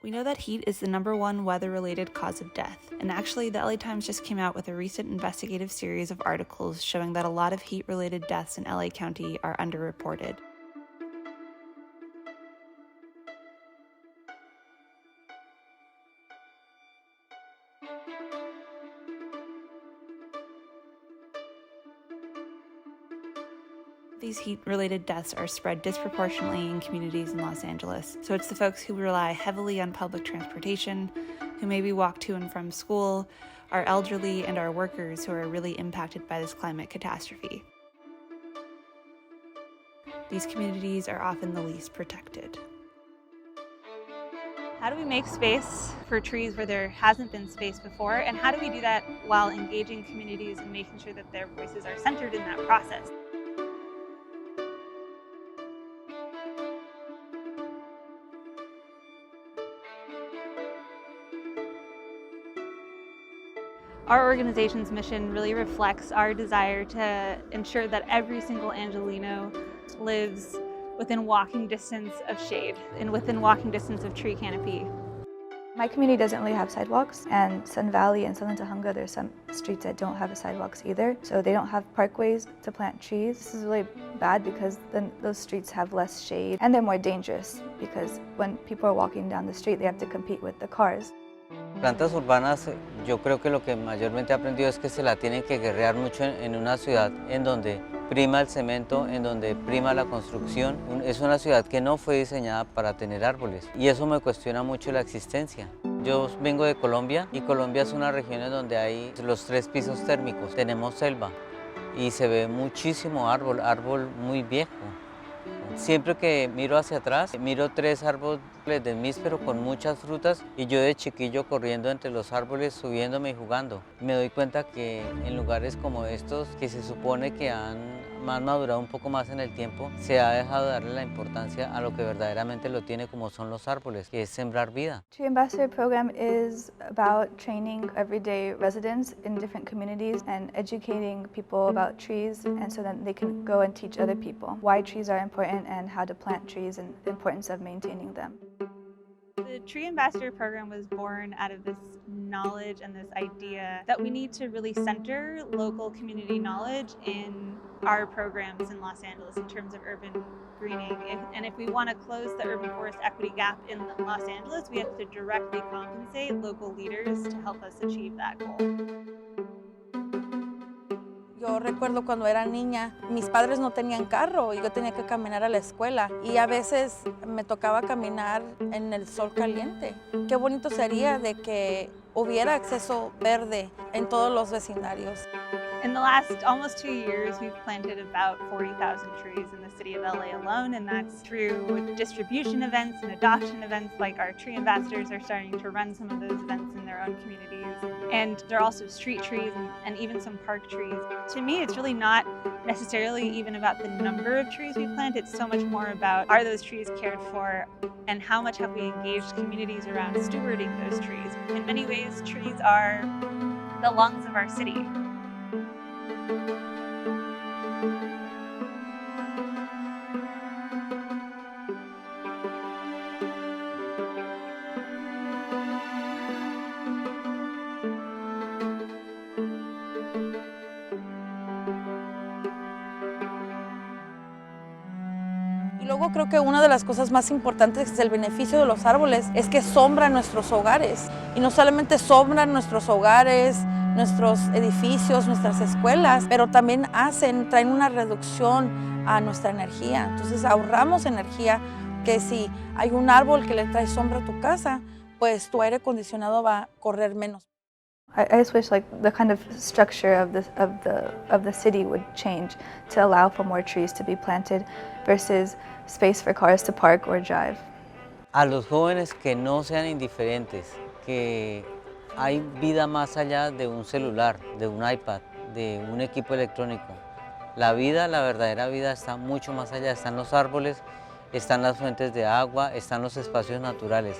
We know that heat is the #1 weather-related cause of death, and actually the LA Times just came out with a recent investigative series of articles showing that a lot of heat-related deaths in LA County are underreported. These heat-related deaths are spread disproportionately in communities in Los Angeles, so it's the folks who rely heavily on public transportation, who maybe walk to and from school, our elderly, and our workers who are really impacted by this climate catastrophe. These communities are often the least protected. How do we make space for trees where there hasn't been space before, and how do we do that while engaging communities and making sure that their voices are centered in that process? Our organization's mission really reflects our desire to ensure that every single Angelino lives within walking distance of shade and within walking distance of tree canopy. My community doesn't really have sidewalks, and Sun Valley and Southern Tujunga, there's some streets that don't have sidewalks either, so they don't have parkways to plant trees. This is really bad because then those streets have less shade, and they're more dangerous because when people are walking down the street, they have to compete with the cars. Plantas urbanas, yo creo que lo que mayormente he aprendido es que se la tienen que guerrear mucho en una ciudad en donde prima el cemento, en donde prima la construcción. Es una ciudad que no fue diseñada para tener árboles y eso me cuestiona mucho la existencia. Yo vengo de Colombia y Colombia es una región en donde hay los 3 pisos térmicos. Tenemos selva y se ve muchísimo árbol muy viejo. Siempre que miro hacia atrás, miro 3 árboles de níspero con muchas frutas y yo de chiquillo corriendo entre los árboles, subiéndome y jugando. Me doy cuenta que en lugares como estos, que se supone que han madurado un poco más en el tiempo, se ha dejado de darle la importancia a lo que verdaderamente lo tiene, como son los árboles, que es sembrar vida. Tree Ambassador program is about training everyday residents in different communities and educating people about trees, and so that they can go and teach other people why trees are important and how to plant trees and the importance of maintaining them. The Tree Ambassador program was born out of this knowledge and this idea that we need to really center local community knowledge in our programs in Los Angeles in terms of urban greening. And if we want to close the urban forest equity gap in Los Angeles, we have to directly compensate local leaders to help us achieve that goal. Yo recuerdo cuando era niña, mis padres no tenían carro y yo tenía que caminar a la escuela y a veces me tocaba caminar en el sol caliente. Qué bonito sería de que hubiera acceso verde en todos los vecindarios. In the last almost 2 years, we've planted about 40,000 trees in the city of LA alone, and that's through distribution events and adoption events. Like our tree ambassadors are starting to run some of those events in their own communities. And there are also street trees and even some park trees. To me, it's really not necessarily even about the number of trees we plant. It's so much more about, are those trees cared for, and how much have we engaged communities around stewarding those trees. In many ways, trees are the lungs of our city. Y luego creo que una de las cosas más importantes del beneficio de los árboles es que sombran nuestros hogares. Y no solamente sombran nuestros hogares, nuestros edificios, nuestras escuelas, pero también traen una reducción a nuestra energía. Entonces ahorramos energía, que si hay un árbol que le trae sombra a tu casa, pues tu aire acondicionado va a correr menos. I just wish the kind of structure of the city would change to allow for more trees to be planted versus space for cars to park or drive. A los jóvenes que no sean indiferentes, que hay vida más allá de un celular, de un iPad, de un equipo electrónico. La vida, la verdadera vida está mucho más allá, están los árboles, están las fuentes de agua, están los espacios naturales.